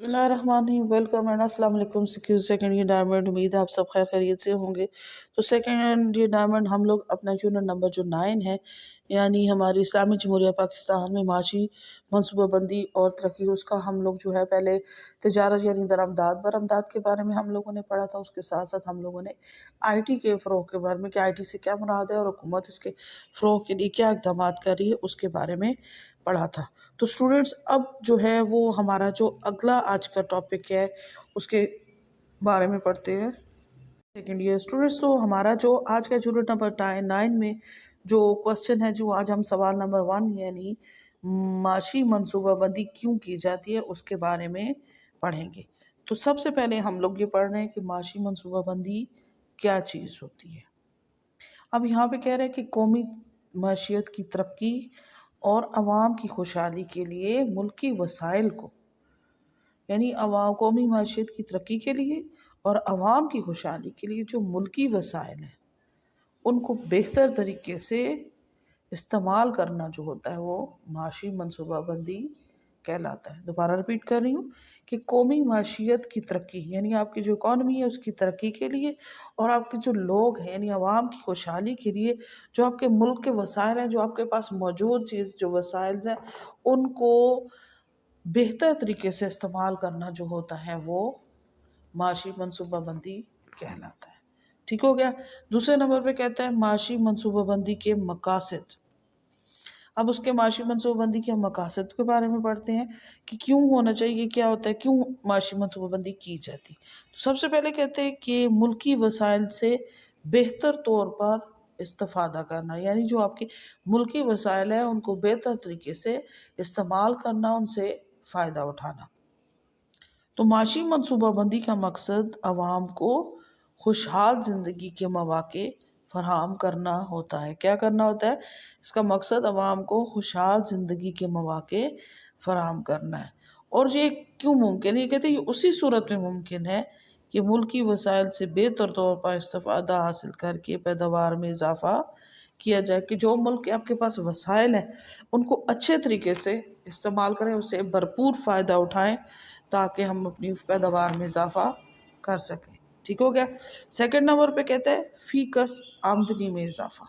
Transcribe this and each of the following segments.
बिस्मिल्लाहिर्रहमानिर्रहीम। Welcome and अस्सलाम वालेकुम। सेकंड ईयर डायमंड, उम्मीद है आप सब खैर खैरियत से होंगे। तो सेकंड ईयर डायमंड हम लोग अपना यूनिट नंबर जो 9 है, यानी हमारी इस्लामी जमहूरिया पाकिस्तान में माशी मनसूबाबंदी और तरक्की, उसका हम लोग जो है पहले तजारत यानी बरामदात के बारे में हम लोगों ने पढ़ा था। उसके साथ साथ हम लोगों ने IT के फ़रोग़ के बारे में कि IT से क्या मुराद है और हुकूमत इसके फ़रोग़ के लिए क्या इक़दाम कर रही है, उसके बारे में पढ़ा था। तो स्टूडेंट्स, अब जो है वो हमारा जो अगला आज का टॉपिक है उसके बारे में पढ़ते हैं। सेकेंड ईयर स्टूडेंट्स, तो हमारा जो आज का यूनिट नंबर 9 में जो क्वेश्चन है, जो आज हम सवाल नंबर 1 यानी माशी मनसूबाबंदी क्यों की जाती है उसके बारे में पढ़ेंगे। तो सबसे पहले हम लोग ये पढ़ रहे हैं कि माशी मनसूबाबंदी क्या चीज़ होती है। अब यहाँ पे कह रहे हैं कि कौमी मईशत की तरक्की और अवाम की खुशहाली के लिए मुल्की वसाइल को, यानी कौमी मईशत की तरक्की के लिए और अवाम की खुशहाली के लिए जो मुल्की वसाइल हैं उनको बेहतर तरीके से इस्तेमाल करना जो होता है वो माशी मनसूबाबंदी कहलाता है। दोबारा रिपीट कर रही हूँ कि कौमी माशियत की तरक्की यानी आपकी जो इकॉनमी है उसकी तरक्की के लिए और आपके जो लोग हैं यानी आवाम की खुशहाली के लिए जो आपके मुल्क के वसाइल हैं, जो आपके पास मौजूद चीज़ जो वसाइल हैं उनको बेहतर तरीके से इस्तेमाल करना जो होता है वो माशी मनसूबाबंदी कहलाता है। ठीक हो गया। दूसरे नंबर पे कहता है माशी मनसूबाबंदी के मकासद। अब उसके माशी मनसूबाबंदी के हम मकासद के बारे में पढ़ते हैं कि क्यों होना चाहिए, क्या होता है, क्यों माशी मनसूबाबंदी की जाती। तो सबसे पहले कहते हैं कि मुल्की वसाइल से बेहतर तौर पर इस्तेफादा करना, यानी जो आपके मुल्की वसाइल है उनको बेहतर तरीके से इस्तेमाल करना, उनसे फ़ायदा उठाना। तो माशी मनसूबाबंदी का मकसद आवाम को खुशहाल ज़िंदगी के मौक़े फराहम करना होता है। क्या करना होता है? इसका मकसद आवाम को खुशहाल ज़िंदगी के मौक़े फराहम करना है। और ये क्यों मुमकिन है? ये कहते हैं उसी सूरत में मुमकिन है कि मुल्की वसाइल से बेहतर तौर पर इस्तेफादा हासिल करके पैदावार में इजाफ़ा किया जाए, कि जो मुल्क के आपके पास वसाइल हैं उनको अच्छे तरीके से इस्तेमाल करें, उससे भरपूर फ़ायदा उठाएं ताकि हम अपनी पैदावार में इजाफ़ा कर सकें। ठीक हो गया। सेकंड नंबर पे कहते हैं फ़ीकस आमदनी में इजाफ़ा,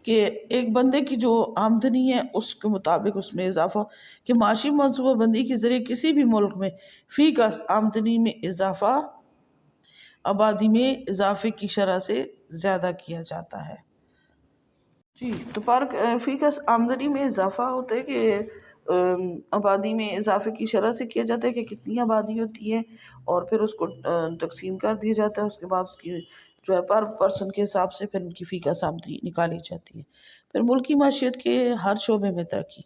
कि एक बंदे की जो आमदनी है उसके मुताबिक उसमें इजाफ़ा, कि माशी मनसूबाबंदी के ज़रिए किसी भी मुल्क में फ़ीकस आमदनी में इजाफ़ा आबादी में इजाफे की शरह से ज़्यादा किया जाता है। जी, तो फ़ीकस आमदनी में इजाफ़ा होता है कि आबादी में इजाफे की शरह से किया जाता है कि कितनी आबादी होती है और फिर उसको तकसीम कर दिया जाता है। उसके बाद उसकी जो है पर पर्सन के हिसाब से फिर उनकी फ़ीकस आमदनी निकाली जाती है। फिर मुल्की माशियत के हर शोबे में तरक्की,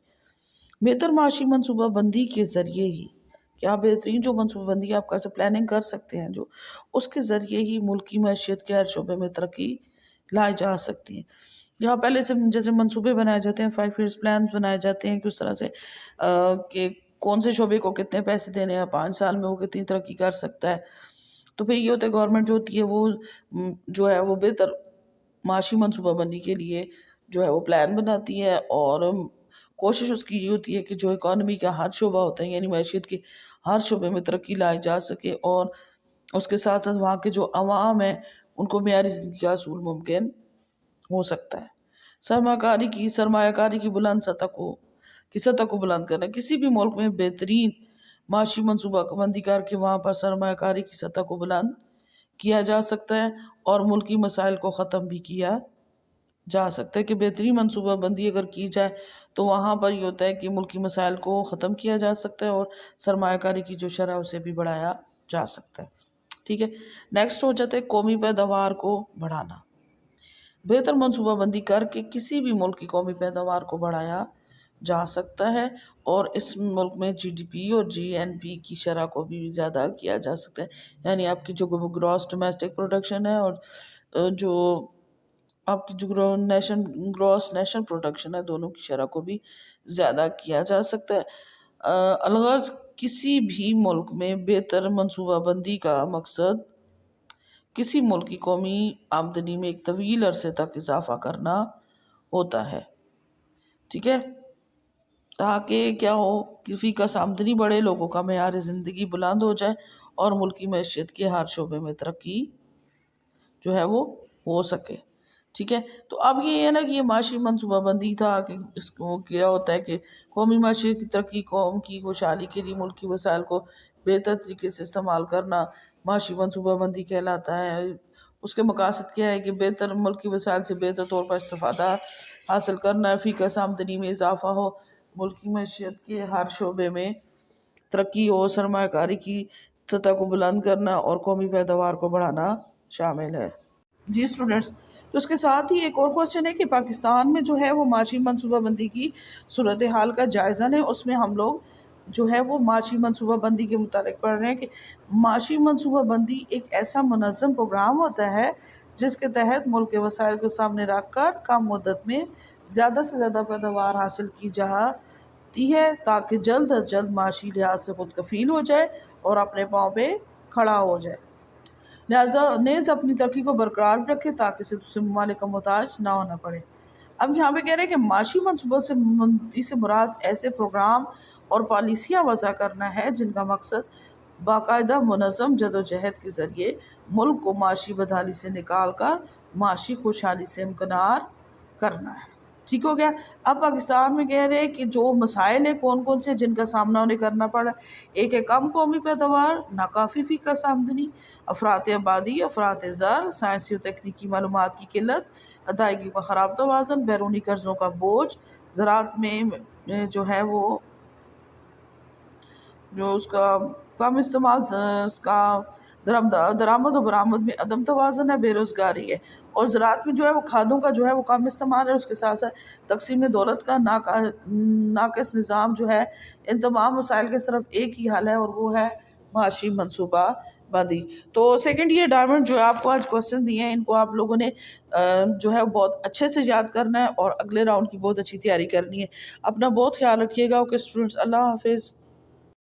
बेहतर माशी मनसूबाबंदी के ज़रिए ही, क्या बेहतरीन जो मनसूबाबंदी आप कैसे प्लानिंग कर सकते हैं, जो उसके ज़रिए ही मुल्की मैशियत के हर शोबे में तरक्की लाई जा सकती है। यहाँ पहले से जैसे मंसूबे बनाए जाते हैं, 5 ईयर्स प्लान बनाए जाते हैं कि उस तरह से कि कौन से शोबे को कितने पैसे देने हैं, 5 साल में वो कितनी तरक्की कर सकता है। तो फिर ये होता है गवर्नमेंट जो होती है वो जो है वो बेहतर माशी मनसूबाबंदी के लिए जो है वो प्लान बनाती है और कोशिश उसकी ये होती है कि जो इकॉनमी का हर शोबा होता है यानी मैशियत के हर शोबे में तरक्की लाई जा सके और उसके साथ साथ वहाँ के जो अवाम है उनको मेयारी ज़िंदगी का असूल मुमकिन हो सकता है। सरमायाकारी की बुलंद सतह को बुलंद करना, किसी भी मुल्क में बेहतरीन माशी मनसूबाबंदी करके वहाँ पर सरमायाकारी की सतह को बुलंद किया जा सकता है और मुल्की मसाइल को ख़त्म भी किया जा सकता है। कि बेहतरीन मनसूबाबंदी अगर की जाए तो वहाँ पर ये होता है कि मुल्की मसाइल को ख़त्म किया जा सकता है और सरमायाकारी की जो शरह उसे भी बढ़ाया जा सकता है। ठीक है। नेक्स्ट हो जाता है कौमी पैदावार को बढ़ाना, बेहतर मनसूबाबंदी करके किसी भी मुल्क की कौमी पैदावार को बढ़ाया जा सकता है और इस मुल्क में GDP और GNP की शरह को भी ज़्यादा किया जा सकता है, यानी आपकी जो ग्रॉस डोमेस्टिक प्रोडक्शन है और जो आपकी जो ग्रॉस नेशनल प्रोडक्शन है दोनों की शरह को भी ज़्यादा किया जा सकता है। अलगर्ज किसी भी मुल्क में बेहतर मनसूबाबंदी का मकसद किसी मुल्क की कौमी आमदनी में एक तवील अरसे तक इजाफा करना होता है। ठीक है। تاکہ کیا ہو کہ فی کس آمدنی بڑھے، لوگوں کا معیار زندگی بلند ہو جائے اور ملکی معیشت کے ہر شعبے میں ترقی جو ہے وہ ہو سکے. ٹھیک ہے. تو اب یہ ہے نا کہ یہ معاشی منصوبہ بندی تھا کہ اس کو کیا ہوتا ہے کہ قومی معیشت کی ترقی، قوم کی خوشحالی کے لیے ملکی وسائل کو بہتر طریقے سے استعمال کرنا معاشی منصوبہ بندی کہلاتا ہے. اس کے مقاصد کیا ہے کہ بہتر ملکی وسائل سے بہتر طور پر استفادہ حاصل کرنا، فی کس آمدنی میں اضافہ ہو، ملکی معیشت کے ہر شعبے میں ترقی ہو، سرمایہ کاری کی سطح کو بلند کرنا اور قومی پیداوار کو بڑھانا شامل ہے. جی اسٹوڈینٹس، تو اس کے ساتھ ہی ایک اور کوشچن ہے کہ پاکستان میں جو ہے وہ معاشی منصوبہ بندی کی صورتحال کا جائزہ لیں. اس میں ہم لوگ جو ہے وہ معاشی منصوبہ بندی کے متعلق پڑھ رہے ہیں کہ معاشی منصوبہ بندی ایک ایسا منظم پروگرام ہوتا ہے جس کے تحت ملک کے وسائل کو سامنے رکھ کر کم مدت میں زیادہ سے زیادہ پیداوار حاصل کی جاتی ہے تاکہ جلد از جلد معاشی لحاظ سے خود کفیل ہو جائے اور اپنے پاؤں پہ کھڑا ہو جائے. لہٰذا نیز اپنی ترقی کو برقرار رکھے تاکہ اسے دوسرے ممالک کا محتاج نہ ہونا پڑے. اب یہاں پہ کہہ رہے ہیں کہ معاشی منصوبوں سے بندی سے مراد ایسے پروگرام اور پالیسیاں وضع کرنا ہے جن کا مقصد باقاعدہ منظم جدوجہد کے ذریعے ملک کو معاشی بدحالی سے نکال کر معاشی خوشحالی سے امکنار کرنا ہے. ٹھیک ہو گیا. اب پاکستان میں کہہ رہے ہیں کہ جو مسائل ہیں کون کون سے جن کا سامنا انہیں کرنا پڑا. ایک ہے کم قومی پیداوار، ناکافی فی کس آمدنی، افراط آبادی، افراط زر، سائنسی و تکنیکی معلومات کی قلت، ادائیگی کا خراب توازن، بیرونی قرضوں کا بوجھ، زراعت میں جو ہے وہ جو اس کا کم استعمال، اس کا درآمد و برآمد میں عدم توازن ہے، بے روزگاری ہے. اور زراعت میں جو ہے وہ کھادوں کا جو ہے وہ کم استعمال ہے. اس کے ساتھ ساتھ تقسیم دولت کا ناقص نظام جو ہے. ان تمام مسائل کے صرف ایک ہی حل ہے اور وہ ہے معاشی منصوبہ بندی. تو سیکنڈ ایئر ڈائمنڈ جو آپ کو آج کوشچن دیے ہیں ان کو آپ لوگوں نے جو ہے بہت اچھے سے یاد کرنا ہے اور اگلے راؤنڈ کی بہت اچھی تیاری کرنی ہے. اپنا بہت خیال رکھیے گا. اوکے اسٹوڈنٹس، اللہ حافظ.